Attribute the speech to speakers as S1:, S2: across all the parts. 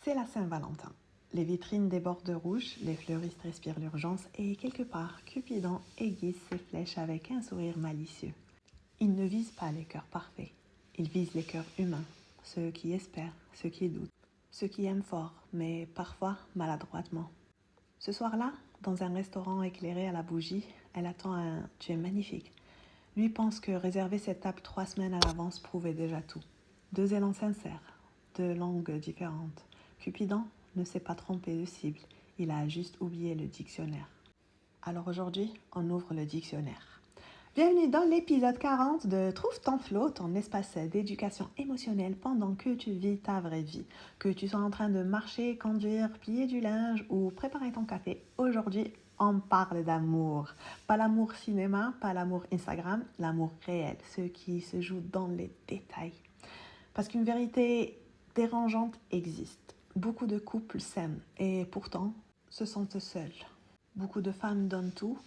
S1: C'est la Saint-Valentin. Les vitrines débordent de rouge, les fleuristes respirent l'urgence et quelque part, Cupidon aiguise ses flèches avec un sourire malicieux. Il ne vise pas les cœurs parfaits, il vise les cœurs humains, ceux qui espèrent, ceux qui doutent, ceux qui aiment fort, mais parfois maladroitement. Ce soir-là, dans un restaurant éclairé à la bougie, elle attend un « tu es magnifique ». Lui pense que réserver cette table 3 semaines à l'avance prouvait déjà tout. 2 élans sincères, 2 langues différentes. Cupidon ne s'est pas trompé de cible, il a juste oublié le dictionnaire. Alors aujourd'hui, on ouvre le dictionnaire. Bienvenue dans l'épisode 40 de Trouve ton flow, ton espace d'éducation émotionnelle pendant que tu vis ta vraie vie. Que tu sois en train de marcher, conduire, plier du linge ou préparer ton café, aujourd'hui on parle d'amour. Pas l'amour cinéma, pas l'amour Instagram, l'amour réel, ce qui se joue dans les détails. Parce qu'une vérité dérangeante existe. Beaucoup de couples s'aiment et pourtant se sentent seuls. Beaucoup de femmes donnent tout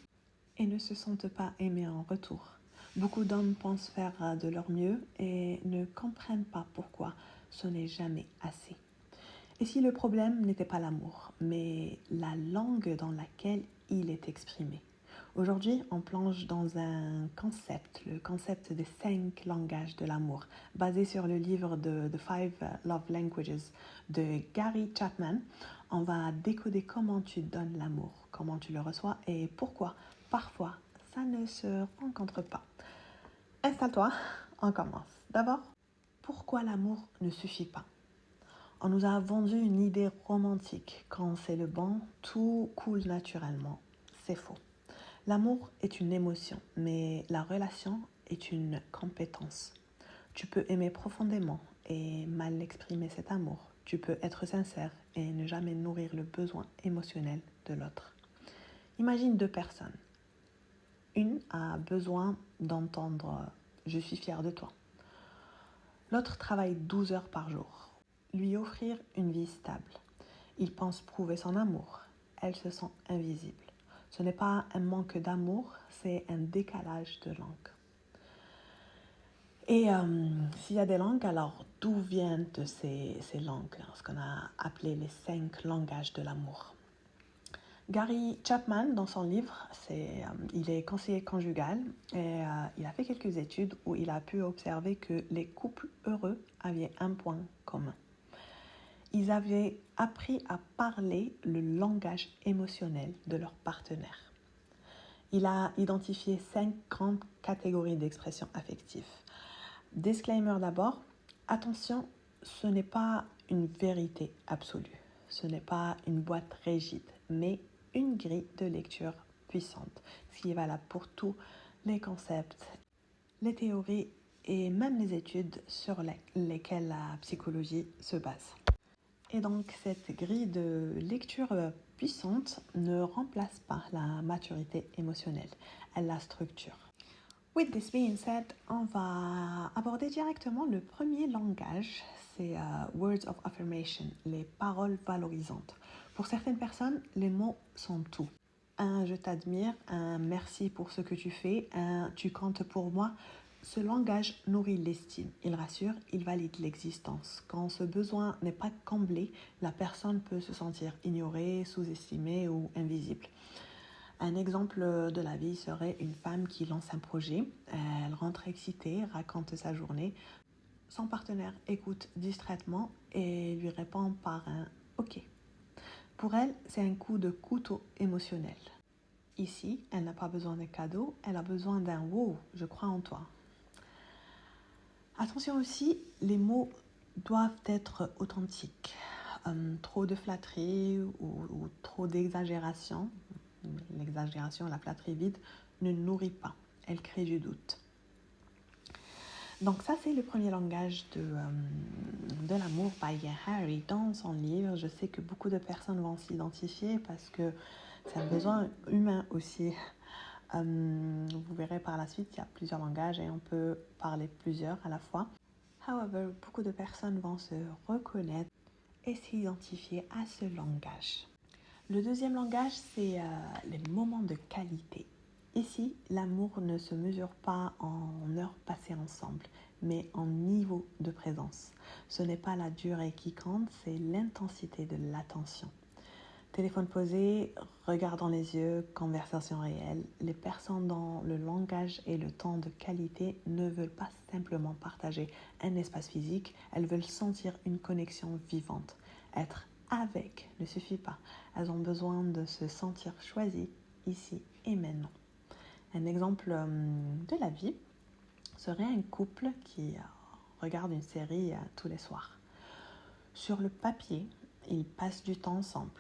S1: et ne se sentent pas aimées en retour. Beaucoup d'hommes pensent faire de leur mieux et ne comprennent pas pourquoi ce n'est jamais assez. Et si le problème n'était pas l'amour, mais la langue dans laquelle il est exprimé? Aujourd'hui, on plonge dans un concept, le concept des 5 langages de l'amour, basé sur le livre de The 5 Love Languages de Gary Chapman. On va décoder comment tu donnes l'amour, comment tu le reçois et pourquoi, parfois, ça ne se rencontre pas. Installe-toi, on commence. D'abord, pourquoi l'amour ne suffit pas? On nous a vendu une idée romantique. Quand c'est le bon, tout coule naturellement. C'est faux. L'amour est une émotion, mais la relation est une compétence. Tu peux aimer profondément et mal exprimer cet amour. Tu peux être sincère et ne jamais nourrir le besoin émotionnel de l'autre. Imagine 2 personnes. Une a besoin d'entendre « je suis fière de toi ». L'autre travaille 12 heures par jour. Lui offrir une vie stable. Il pense prouver son amour. Elle se sent invisible. Ce n'est pas un manque d'amour, c'est un décalage de langue. Et s'il y a des langues, alors d'où viennent ces langues, ce qu'on a appelé les 5 langages de l'amour? Gary Chapman, dans son livre, il est conseiller conjugal et il a fait quelques études où il a pu observer que les couples heureux avaient un point commun. Ils avaient appris à parler le langage émotionnel de leur partenaire. Il a identifié 5 grandes catégories d'expression affective. Disclaimer d'abord, attention, ce n'est pas une vérité absolue, ce n'est pas une boîte rigide, mais une grille de lecture puissante, ce qui est valable pour tous les concepts, les théories et même les études sur lesquelles la psychologie se base. Et donc, cette grille de lecture puissante ne remplace pas la maturité émotionnelle, elle la structure. With this being said, on va aborder directement le premier langage, c'est Words of Affirmation, les paroles valorisantes. Pour certaines personnes, les mots sont tout. Un « je t'admire », un « merci pour ce que tu fais », un « tu comptes pour moi ». Ce langage nourrit l'estime, il rassure, il valide l'existence. Quand ce besoin n'est pas comblé, la personne peut se sentir ignorée, sous-estimée ou invisible. Un exemple de la vie serait une femme qui lance un projet, elle rentre excitée, raconte sa journée. Son partenaire écoute distraitement et lui répond par un « ok ». Pour elle, c'est un coup de couteau émotionnel. Ici, elle n'a pas besoin d'un cadeau, elle a besoin d'un « wow, je crois en toi ». Attention aussi, les mots doivent être authentiques. Trop de flatterie ou trop d'exagération, l'exagération, la flatterie vide, ne nourrit pas, elle crée du doute. Donc ça, c'est le premier langage de l'amour by Harry dans son livre. Je sais que beaucoup de personnes vont s'identifier parce que c'est un besoin humain aussi. Vous verrez par la suite, il y a plusieurs langages et on peut parler plusieurs à la fois. However, beaucoup de personnes vont se reconnaître et s'identifier à ce langage. Le deuxième langage, c'est les moments de qualité. Ici, l'amour ne se mesure pas en heures passées ensemble, mais en niveau de présence. Ce n'est pas la durée qui compte, c'est l'intensité de l'attention. Téléphone posé, regard dans les yeux, conversation réelle. Les personnes dont le langage et le temps de qualité ne veulent pas simplement partager un espace physique, elles veulent sentir une connexion vivante. Être avec ne suffit pas. Elles ont besoin de se sentir choisies ici et maintenant. Un exemple de la vie serait un couple qui regarde une série tous les soirs. Sur le papier, ils passent du temps ensemble.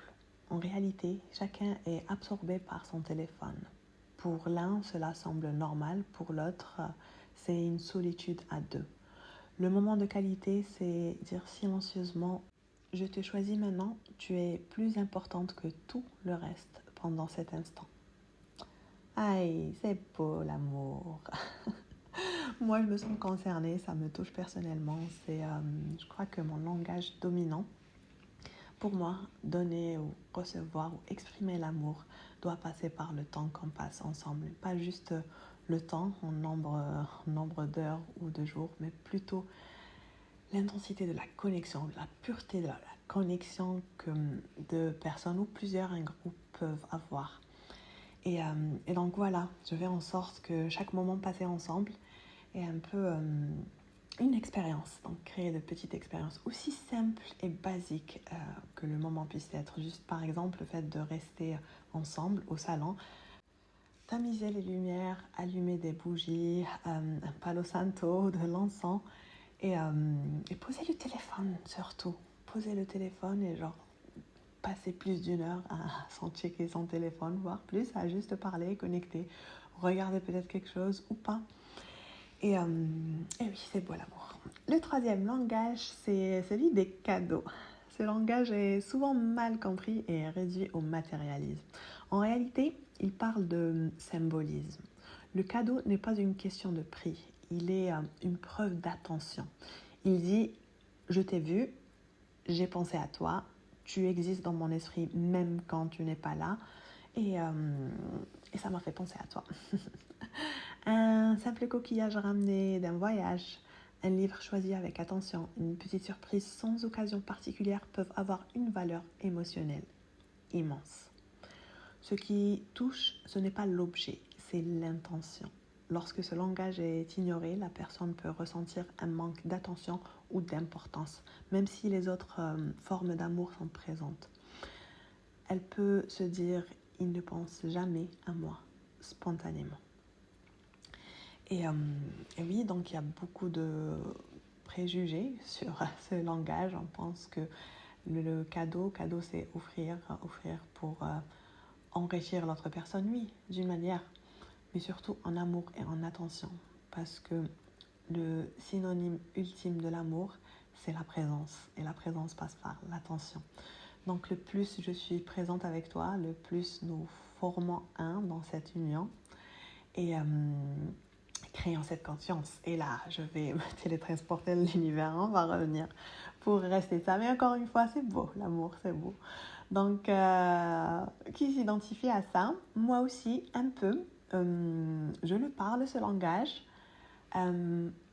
S1: En réalité, chacun est absorbé par son téléphone. Pour l'un, cela semble normal, pour l'autre, c'est une solitude à deux. Le moment de qualité, c'est dire silencieusement « Je te choisis maintenant, tu es plus importante que tout le reste pendant cet instant. » Aïe, c'est beau l'amour. Moi, je me sens concernée, ça me touche personnellement. Je crois que mon langage dominant, pour moi, donner ou recevoir ou exprimer l'amour doit passer par le temps qu'on passe ensemble. Pas juste le temps en nombre d'heures ou de jours, mais plutôt l'intensité de la connexion, la pureté de la connexion que deux personnes ou plusieurs un groupe peuvent avoir. Et donc voilà, je fais en sorte que chaque moment passé ensemble est un peu une expérience, donc créer de petites expériences aussi simples et basiques que le moment puisse être. Juste par exemple le fait de rester ensemble au salon, tamiser les lumières, allumer des bougies, un palo santo, de l'encens et poser le téléphone surtout. Poser le téléphone et genre passer plus d'une heure sans checker son téléphone, voire plus, à juste parler, connecter, regarder peut-être quelque chose ou pas. Et oui, c'est beau l'amour. Le troisième langage, c'est celui des cadeaux. Ce langage est souvent mal compris et réduit au matérialisme. En réalité, il parle de symbolisme. Le cadeau n'est pas une question de prix, il est une preuve d'attention. Il dit « Je t'ai vu, j'ai pensé à toi, tu existes dans mon esprit même quand tu n'es pas là et ça m'a fait penser à toi. » Un simple coquillage ramené d'un voyage, un livre choisi avec attention, une petite surprise sans occasion particulière peuvent avoir une valeur émotionnelle immense. Ce qui touche, ce n'est pas l'objet, c'est l'intention. Lorsque ce langage est ignoré, la personne peut ressentir un manque d'attention ou d'importance, même si les autres formes d'amour sont présentes. Elle peut se dire « il ne pense jamais à moi » spontanément. Et oui, donc il y a beaucoup de préjugés sur ce langage. On pense que le cadeau c'est offrir pour enrichir l'autre personne, oui, d'une manière, mais surtout en amour et en attention. Parce que le synonyme ultime de l'amour, c'est la présence. Et la présence passe par l'attention. Donc le plus je suis présente avec toi, le plus nous formons un dans cette union. Et créant cette conscience. Et là, je vais me télétransporter de l'univers, on va revenir pour rester ça. Mais encore une fois, c'est beau, l'amour, c'est beau. Donc, qui s'identifie à ça? Moi aussi, un peu. Je le parle, ce langage.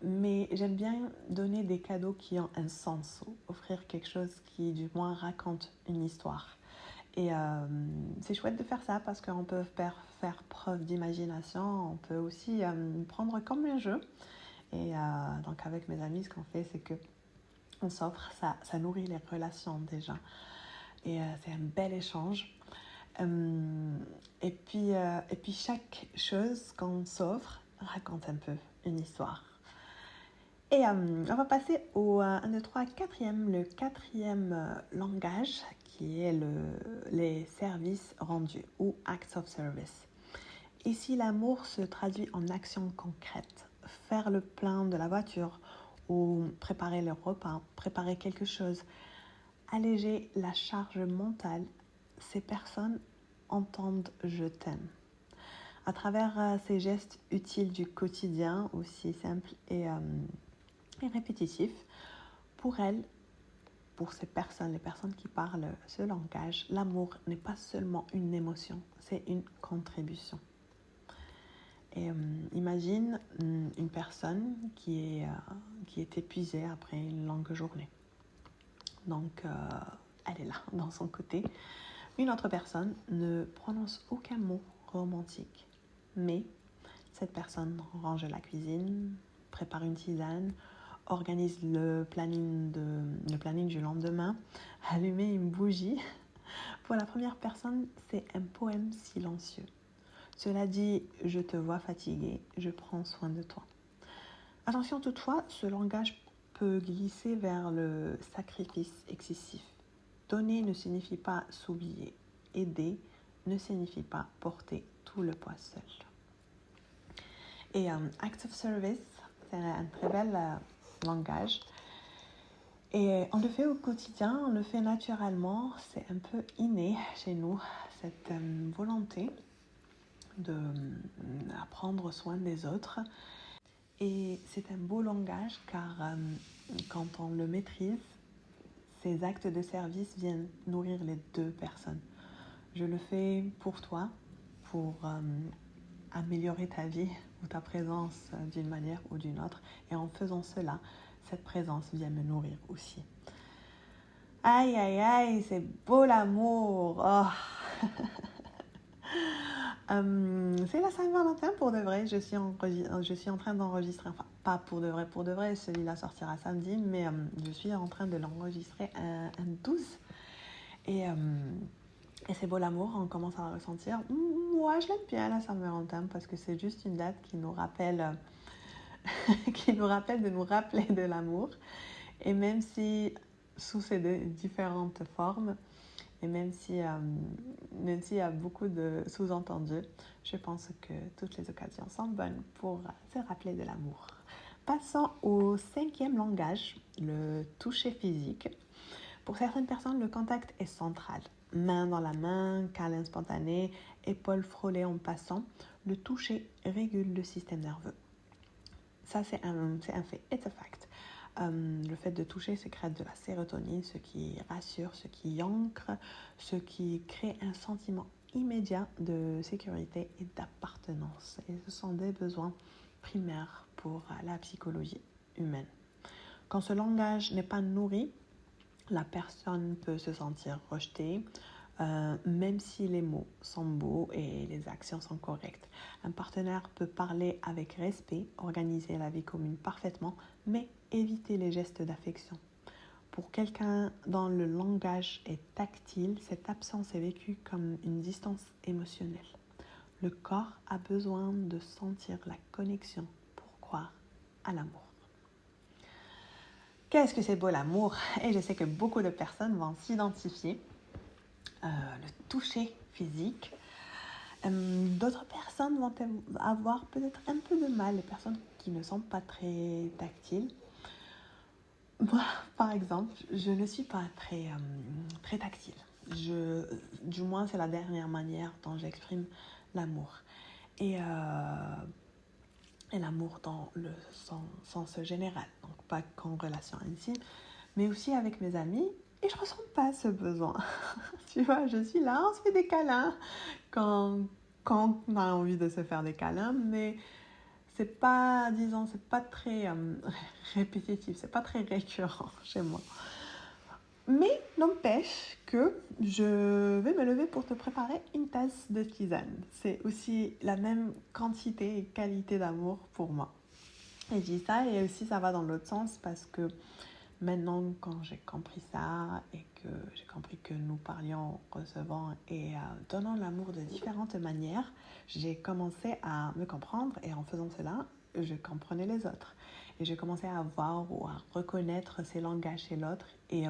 S1: Mais j'aime bien donner des cadeaux qui ont un sens, offrir quelque chose qui, du moins, raconte une histoire. Et c'est chouette de faire ça parce qu'on peut faire preuve d'imagination, on peut aussi prendre comme un jeu. Et donc avec mes amis, ce qu'on fait, c'est qu'on s'offre, ça nourrit les relations déjà. Et c'est un bel échange. Et puis chaque chose qu'on s'offre raconte un peu une histoire. Et on va passer au 1, 2, 3, 4e, le 4e langage qui est les services rendus ou acts of service. Ici, l'amour se traduit en actions concrètes. Faire le plein de la voiture ou préparer le repas, préparer quelque chose, alléger la charge mentale. Ces personnes entendent « je t'aime ». À travers ces gestes utiles du quotidien, aussi simples et répétitifs, pour elles, pour ces personnes, les personnes qui parlent ce langage, l'amour n'est pas seulement une émotion, c'est une contribution. Et imagine une personne qui est épuisée après une longue journée. Donc, elle est là, dans son côté. Une autre personne ne prononce aucun mot romantique, mais cette personne range la cuisine, prépare une tisane, organise le planning du lendemain, allumer une bougie. Pour la première personne, c'est un poème silencieux. Cela dit, je te vois fatigué, je prends soin de toi. Attention toutefois, ce langage peut glisser vers le sacrifice excessif. Donner ne signifie pas s'oublier. Aider ne signifie pas porter tout le poids seul. Et Acts of Service, c'est un très bel langage. Et on le fait au quotidien, on le fait naturellement. C'est un peu inné chez nous, cette volonté de prendre soin des autres. Et c'est un beau langage car quand on le maîtrise, ces actes de service viennent nourrir les deux personnes. Je le fais pour toi, pour améliorer ta vie ou ta présence d'une manière ou d'une autre. Et en faisant cela, cette présence vient me nourrir aussi. Aïe, aïe, aïe, c'est beau l'amour. Oh. C'est la Saint-Valentin pour de vrai. Je suis en train d'enregistrer, enfin pas pour de vrai, celui-là sortira samedi, mais je suis en train de l'enregistrer un 12. Et c'est beau l'amour, on commence à ressentir. Moi, je l'aime bien la Saint-Valentin parce que c'est juste une date qui nous rappelle, qui nous rappelle de nous rappeler de l'amour. Et même si sous ces différentes formes, et même s'il y a beaucoup de sous-entendus, je pense que toutes les occasions sont bonnes pour se rappeler de l'amour. Passons au 5e langage, le toucher physique. Pour certaines personnes, le contact est central. Main dans la main, câlin spontané, épaules frôlées en passant, le toucher régule le système nerveux. Ça, c'est un fait, it's a fact. Le fait de toucher sécrète de la sérotonine, ce qui rassure, ce qui ancre, ce qui crée un sentiment immédiat de sécurité et d'appartenance. Et ce sont des besoins primaires pour la psychologie humaine. Quand ce langage n'est pas nourri, la personne peut se sentir rejetée, même si les mots sont beaux et les actions sont correctes. Un partenaire peut parler avec respect, organiser la vie commune parfaitement, mais éviter les gestes d'affection. Pour quelqu'un dont le langage est tactile, cette absence est vécue comme une distance émotionnelle. Le corps a besoin de sentir la connexion pour croire à l'amour. Qu'est-ce que c'est beau l'amour? Et je sais que beaucoup de personnes vont s'identifier. Le toucher physique. D'autres personnes vont avoir peut-être un peu de mal, les personnes qui ne sont pas très tactiles. Moi, par exemple, je ne suis pas très tactile. Du moins, c'est la dernière manière dont j'exprime l'amour. Et l'amour dans le sens général, donc pas qu'en relation intime, mais aussi avec mes amis. Et je ne ressens pas ce besoin. Tu vois, je suis là, on se fait des câlins quand on a envie de se faire des câlins, mais c'est pas très répétitif, c'est pas très récurrent chez moi. Mais n'empêche que je vais me lever pour te préparer une tasse de tisane. C'est aussi la même quantité et qualité d'amour pour moi. Et je dis ça, et aussi ça va dans l'autre sens parce que maintenant, quand j'ai compris ça et que j'ai compris que nous parlions, recevant et donnant l'amour de différentes manières, j'ai commencé à me comprendre, et en faisant cela, je comprenais les autres. Et j'ai commencé à voir ou à reconnaître ces langages chez l'autre, et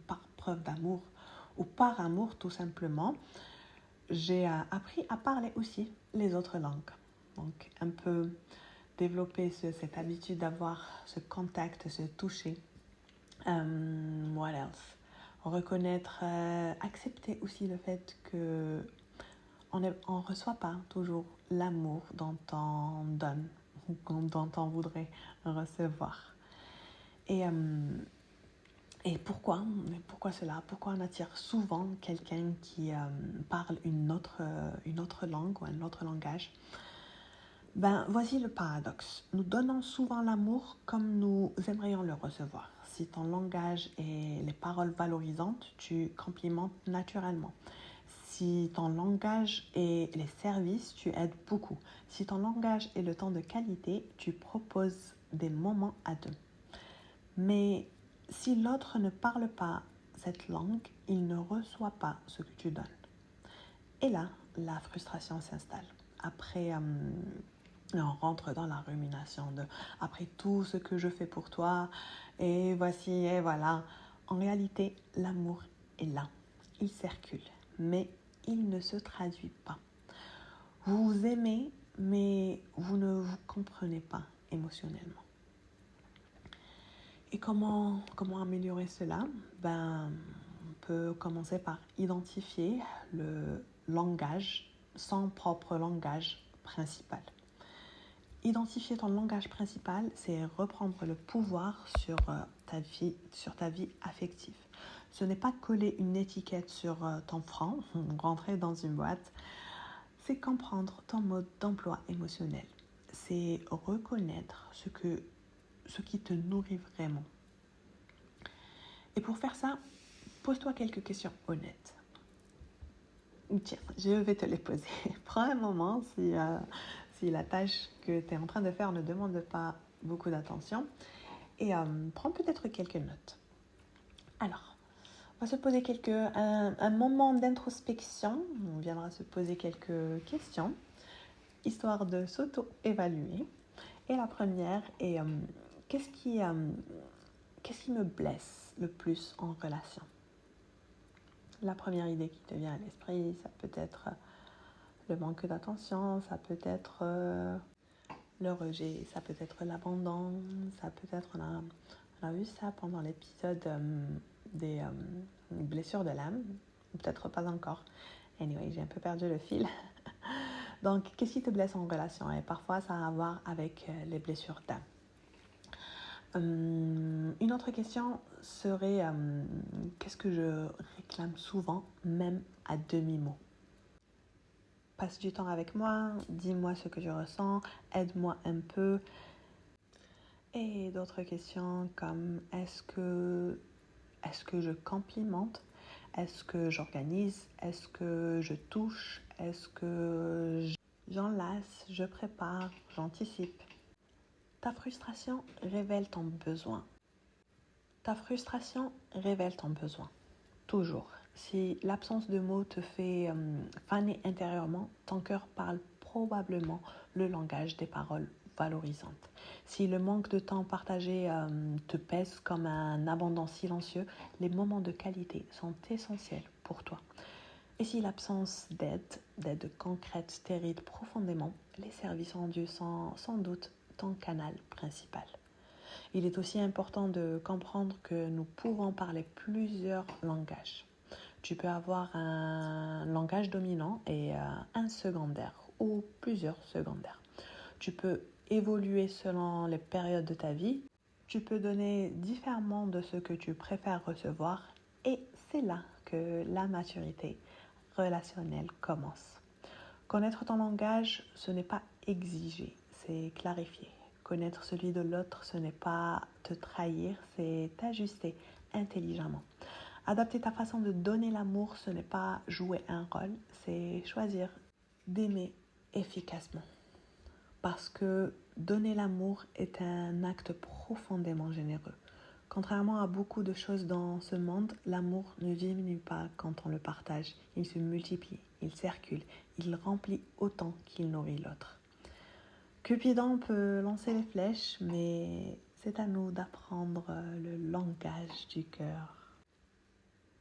S1: par preuve d'amour ou par amour tout simplement, j'ai appris à parler aussi les autres langues. Donc un peu développer cette habitude d'avoir ce contact, ce toucher. What else? Reconnaître, accepter aussi le fait que on reçoit pas toujours l'amour dont on donne ou dont on voudrait recevoir. Et pourquoi cela? Pourquoi on attire souvent quelqu'un qui parle une autre langue ou un autre langage? Voici le paradoxe. Nous donnons souvent l'amour comme nous aimerions le recevoir. Si ton langage est les paroles valorisantes, tu complimentes naturellement. Si ton langage est les services, tu aides beaucoup. Si ton langage est le temps de qualité, tu proposes des moments à deux. Mais si l'autre ne parle pas cette langue, il ne reçoit pas ce que tu donnes. Et là, la frustration s'installe. Après, on rentre dans la rumination de après tout ce que je fais pour toi, et voici, et voilà. En réalité, l'amour est là. Il circule, mais il ne se traduit pas. Vous vous aimez, mais vous ne vous comprenez pas émotionnellement. Et comment améliorer cela? On peut commencer par identifier le langage, son propre langage principal. Identifier ton langage principal, c'est reprendre le pouvoir sur ta vie affective. Ce n'est pas coller une étiquette sur ton front, rentrer dans une boîte. C'est comprendre ton mode d'emploi émotionnel. C'est reconnaître ce qui te nourrit vraiment. Et pour faire ça, pose-toi quelques questions honnêtes. Tiens, je vais te les poser. Prends un moment si la tâche que tu es en train de faire ne demande pas beaucoup d'attention et prends peut-être quelques notes. Alors, on va se poser un moment d'introspection. On viendra se poser quelques questions, histoire de s'auto-évaluer. Et la première est qu'est-ce qui me blesse le plus en relation? La première idée qui te vient à l'esprit, ça peut être le manque d'attention, ça peut être le rejet, ça peut être l'abandon, ça peut être, on a vu ça pendant l'épisode des blessures de l'âme, peut-être pas encore. Anyway, j'ai un peu perdu le fil. Donc, qu'est-ce qui te blesse en relation? Et parfois, ça a à voir avec les blessures d'âme. Une autre question serait qu'est-ce que je réclame souvent, même à demi-mot? Passe du temps avec moi, dis-moi ce que je ressens, aide-moi un peu. Et d'autres questions comme est-ce que je complimente? Est-ce que j'organise? Est-ce que je touche? Est-ce que j'enlace? Je prépare? J'anticipe? Ta frustration révèle ton besoin. Ta frustration révèle ton besoin. Toujours. Si l'absence de mots te fait faner intérieurement, ton cœur parle probablement le langage des paroles valorisantes. Si le manque de temps partagé te pèse comme un abandon silencieux, les moments de qualité sont essentiels pour toi. Et si l'absence d'aide concrète t'irrite profondément, les services rendus sont sans doute ton canal principal. Il est aussi important de comprendre que nous pouvons parler plusieurs langages. Tu peux avoir un langage dominant et un secondaire ou plusieurs secondaires. Tu peux évoluer selon les périodes de ta vie. Tu peux donner différemment de ce que tu préfères recevoir et c'est là que la maturité relationnelle commence. Connaître ton langage, ce n'est pas exiger, c'est clarifier. Connaître celui de l'autre, ce n'est pas te trahir, c'est t'ajuster intelligemment. Adapter ta façon de donner l'amour, ce n'est pas jouer un rôle, c'est choisir d'aimer efficacement. Parce que donner l'amour est un acte profondément généreux. Contrairement à beaucoup de choses dans ce monde, l'amour ne diminue pas quand on le partage. Il se multiplie, il circule, il remplit autant qu'il nourrit l'autre. Cupidon peut lancer les flèches, mais c'est à nous d'apprendre le langage du cœur.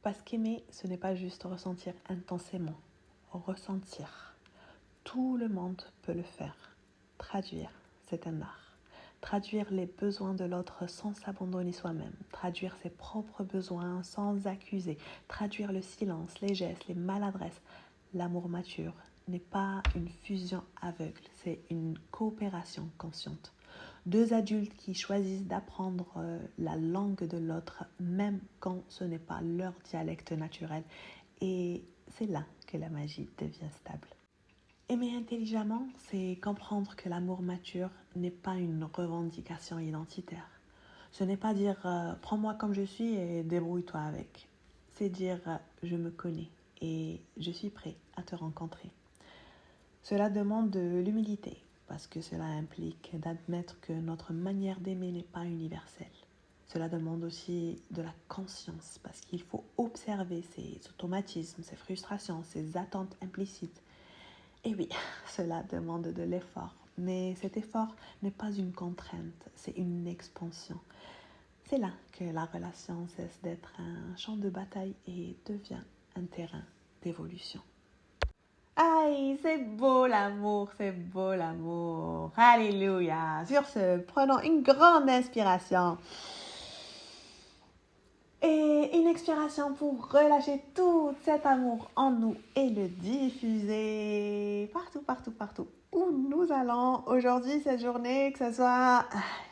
S1: Parce qu'aimer, ce n'est pas juste ressentir intensément, ressentir. Tout le monde peut le faire. Traduire, c'est un art. Traduire les besoins de l'autre sans s'abandonner soi-même. Traduire ses propres besoins sans accuser. Traduire le silence, les gestes, les maladresses. L'amour mature n'est pas une fusion aveugle, c'est une coopération consciente. Deux adultes qui choisissent d'apprendre la langue de l'autre, même quand ce n'est pas leur dialecte naturel. Et c'est là que la magie devient stable. Aimer intelligemment, c'est comprendre que l'amour mature n'est pas une revendication identitaire. Ce n'est pas dire prends-moi comme je suis et débrouille-toi avec. C'est dire je me connais et je suis prêt à te rencontrer. Cela demande de l'humilité parce que cela implique d'admettre que notre manière d'aimer n'est pas universelle. Cela demande aussi de la conscience parce qu'il faut observer ses automatismes, ses frustrations, ses attentes implicites. Et oui, cela demande de l'effort, mais cet effort n'est pas une contrainte, c'est une expansion. C'est là que la relation cesse d'être un champ de bataille et devient un terrain d'évolution. Aïe, c'est beau l'amour, c'est beau l'amour. Alléluia. Sur ce, prenons une grande inspiration. Et une expiration pour relâcher tout cet amour en nous et le diffuser partout, partout, partout où nous allons aujourd'hui, cette journée, que ce soit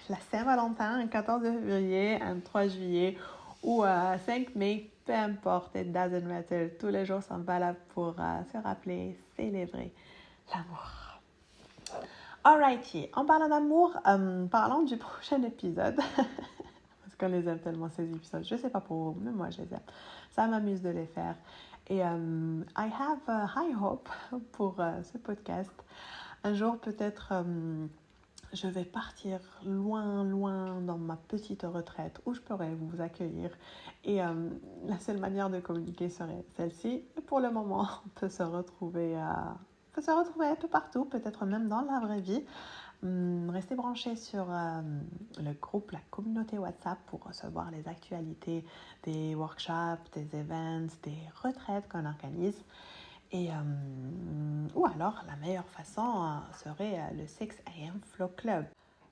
S1: la Saint-Valentin, un 14 février, un 3 juillet ou 5 mai, peu importe, it doesn't matter. Tous les jours sont valables pour se rappeler, célébrer l'amour. Alrighty, en parlant d'amour, parlons du prochain épisode. Parce qu'on les aime tellement ces épisodes. Je sais pas pour vous, mais moi je les aime. Ça m'amuse de les faire. Et I have high hope pour ce podcast. Un jour peut-être je vais partir loin, loin dans ma petite retraite où je pourrai vous accueillir. Et la seule manière de communiquer serait celle-ci. Et pour le moment, on peut se retrouver un peu partout, peut-être même dans la vraie vie. Restez branchés sur le groupe, la communauté WhatsApp pour recevoir les actualités des workshops, des events, des retraites qu'on organise. Et, ou alors, la meilleure façon serait le 6 AM Flow Club,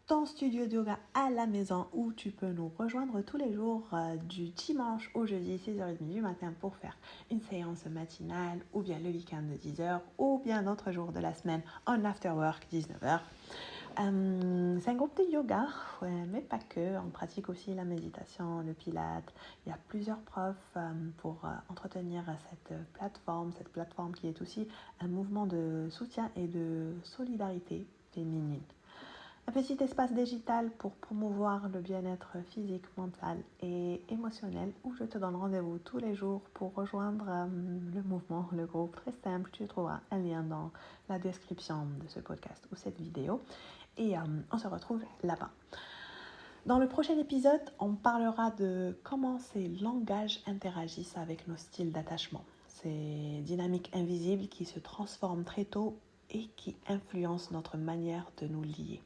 S1: ton studio de yoga à la maison où tu peux nous rejoindre tous les jours du dimanche au jeudi 6h30 du matin pour faire une séance matinale ou bien le week-end de 10h ou bien d'autres jours de la semaine en after work 19h. C'est un groupe de yoga, ouais, mais pas que. On pratique aussi la méditation, le pilate. Il y a plusieurs profs pour entretenir cette plateforme qui est aussi un mouvement de soutien et de solidarité féminine. Un petit espace digital pour promouvoir le bien-être physique, mental et émotionnel où je te donne rendez-vous tous les jours pour rejoindre le mouvement, le groupe. Très simple, tu trouveras un lien dans la description de ce podcast ou cette vidéo. Et on se retrouve là-bas. Dans le prochain épisode, on parlera de comment ces langages interagissent avec nos styles d'attachement. Ces dynamiques invisibles qui se transforment très tôt et qui influencent notre manière de nous lier,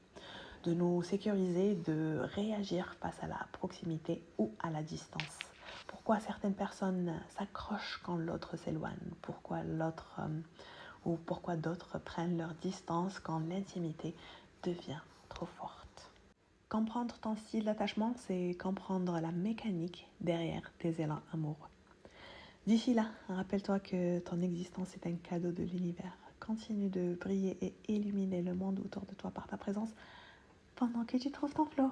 S1: de nous sécuriser, de réagir face à la proximité ou à la distance. Pourquoi certaines personnes s'accrochent quand l'autre s'éloigne, pourquoi d'autres prennent leur distance quand l'intimité devient trop forte. Comprendre ton style d'attachement, c'est comprendre la mécanique derrière tes élans amoureux. D'ici là, rappelle-toi que ton existence est un cadeau de l'univers. Continue de briller et illuminer le monde autour de toi par ta présence pendant que tu trouves ton flow.